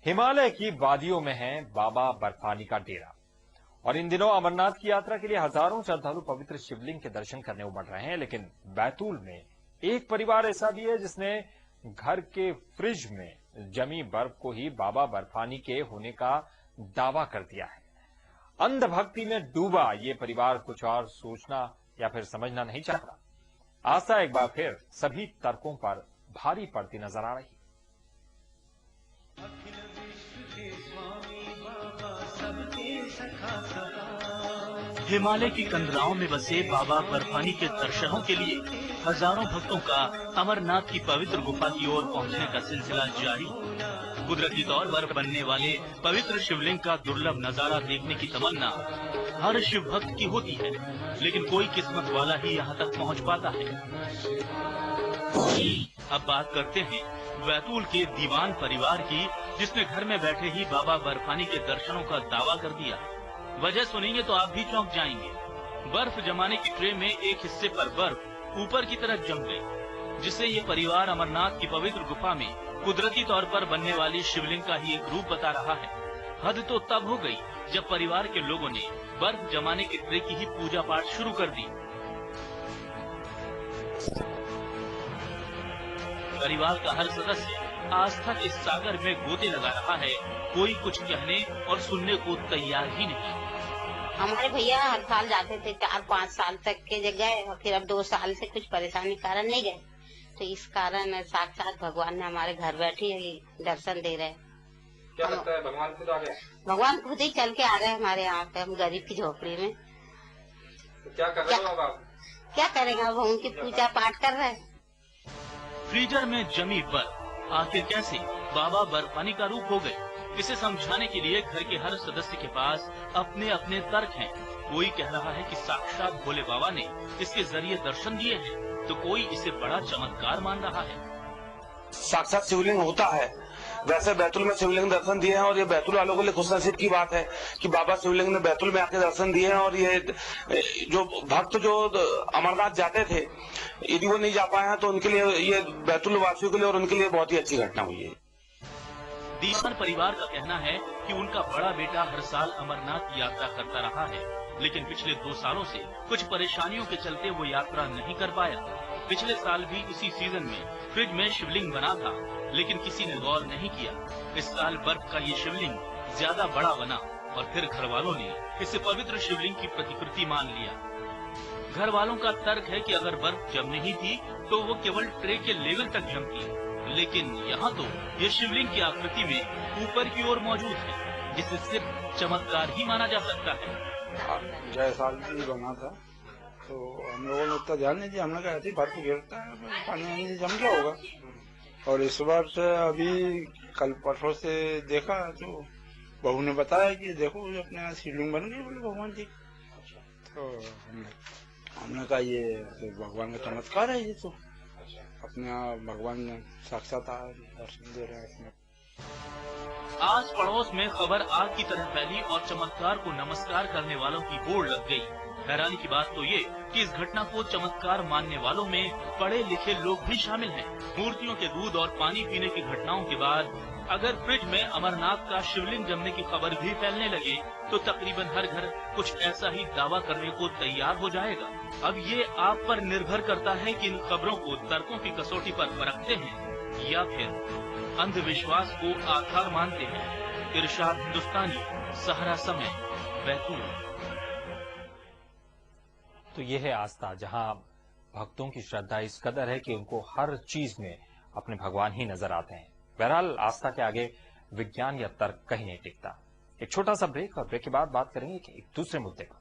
हिमालय की वादियों में है बाबा बर्फानी का डेरा और इन दिनों अमरनाथ की यात्रा के लिए हजारों श्रद्धालु पवित्र शिवलिंग के दर्शन करने उमड़ रहे हैं। लेकिन बैतूल में एक परिवार ऐसा भी है जिसने घर के फ्रिज में जमी बर्फ को ही बाबा बर्फानी के होने का दावा कर दिया है। अंधभक्ति में डूबा ये परिवार कुछ और सोचना या फिर समझना नहीं चाहता। आस्था एक बार फिर सभी तर्कों पर भारी पड़ती नजर आ रही। हिमालय की कंदराओं में बसे बाबा बर्फानी के दर्शनों के लिए हजारों भक्तों का अमरनाथ की पवित्र गुफा की ओर पहुंचने का सिलसिला जारी। कुदरती तौर पर बनने वाले पवित्र शिवलिंग का दुर्लभ नजारा देखने की तमन्ना हर शिव भक्त की होती है, लेकिन कोई किस्मत वाला ही यहाँ तक पहुँच पाता है। अब बात करते हैं बैतूल के दीवान परिवार की, जिसने घर में बैठे ही बाबा बर्फानी के दर्शनों का दावा कर दिया। वजह सुनेंगे तो आप भी चौंक जाएंगे। बर्फ जमाने की ट्रे में एक हिस्से पर बर्फ ऊपर की तरफ जम गई, जिससे ये परिवार अमरनाथ की पवित्र गुफा में कुदरती तौर पर बनने वाली शिवलिंग का ही एक रूप बता रहा है। हद तो तब हो गई जब परिवार के लोगों ने बर्फ जमाने के ट्रे की ही पूजा पाठ शुरू कर दी। परिवार का हर सदस्य आस्था के सागर में गोते लगा रहा है। कोई कुछ कहने और सुनने को तैयार ही नहीं। हमारे भैया हर साल जाते थे, 4-5 साल तक के गए और फिर अब 2 साल से कुछ परेशानी कारण नहीं गए, तो इस कारण साक्षात भगवान ने हमारे घर बैठे दर्शन दे रहे हैं। क्या लगता है भगवान खुद आ गए? भगवान खुद ही चल के आ रहे हैं हमारे यहाँ पे। हम गरीब की झोपड़ी में तो क्या कर रहे हो आप? क्या करेंगे, अब हम उनकी पूजा पाठ कर रहे हैं। फ्रीजर में जमी बर्फ आखिर कैसे बाबा बर्फानी का रूप हो गए, इसे समझाने के लिए घर के हर सदस्य के पास अपने अपने तर्क हैं। कोई कह रहा है कि साक्षात भोले बाबा ने इसके जरिए दर्शन दिए हैं, तो कोई इसे बड़ा चमत्कार मान रहा है। साक्षात शिवलिंग होता है। वैसे बैतूल में शिवलिंग दर्शन दिए हैं और ये बैतूल वालों के लिए खुशनसीब की बात है कि बाबा शिवलिंग ने बैतूल में आके दर्शन दिए हैं। और ये जो भक्त जो अमरनाथ जाते थे, यदि वो नहीं जा पाए हैं तो उनके लिए, ये बैतूल वासियों के लिए और उनके लिए बहुत ही अच्छी घटना हुई है। दीवान परिवार का कहना है कि उनका बड़ा बेटा हर साल अमरनाथ की यात्रा करता रहा है, लेकिन पिछले 2 सालों से कुछ परेशानियों के चलते वो यात्रा नहीं कर पाया। पिछले साल भी इसी सीजन में फ्रिज में शिवलिंग बना था, लेकिन किसी ने गौर नहीं किया। इस साल बर्फ का ये शिवलिंग ज्यादा बड़ा बना और फिर घर वालों ने इसे पवित्र शिवलिंग की प्रतिकृति मान लिया। घर वालों का तर्क है कि अगर बर्फ जम नहीं थी तो वो केवल ट्रे के लेवल तक जमती, लेकिन यहाँ तो ये शिवलिंग की आकृति में ऊपर की ओर मौजूद है, जिसे सिर्फ चमत्कार ही माना जा सकता है। जय साल भी बना था तो हम लोगों ने उतना ध्यान नहीं दिया। हमने कहा ऐसे बर्फ गिरता है, पानी जम गया होगा। और इस बार से अभी कल परसों से देखा तो बहू ने बताया कि देखो अपने यहाँ शिवलिंग बन गई बोले भगवान जी। तो हमने कहा ये भगवान का चमत्कार है, ये तो अपने यहाँ भगवान ने साक्षात दर्शन दे रहे हैं। आस पड़ोस में खबर आग की तरह फैली और चमत्कार को नमस्कार करने वालों की होड़ लग गई। हैरानी की बात तो ये कि इस घटना को चमत्कार मानने वालों में पढ़े लिखे लोग भी शामिल हैं। मूर्तियों के दूध और पानी पीने की घटनाओं के बाद अगर फ्रिज में अमरनाथ का शिवलिंग जमने की खबर भी फैलने लगे तो तकरीबन हर घर कुछ ऐसा ही दावा करने को तैयार हो जाएगा। अब ये आप पर निर्भर करता है कि इन खबरों को तर्कों की कसौटी पर परखते हैं या फिर अंधविश्वास को आधार मानते हैं। इरशाद हिंदुस्तानी, सहारा समय, बैतूल। तो यह है आस्था, जहां भक्तों की श्रद्धा इस कदर है कि उनको हर चीज में अपने भगवान ही नजर आते हैं। बहरहाल आस्था के आगे विज्ञान या तर्क कहीं नहीं टिकता। एक छोटा सा ब्रेक और ब्रेक के बाद बात करेंगे एक दूसरे मुद्दे पर।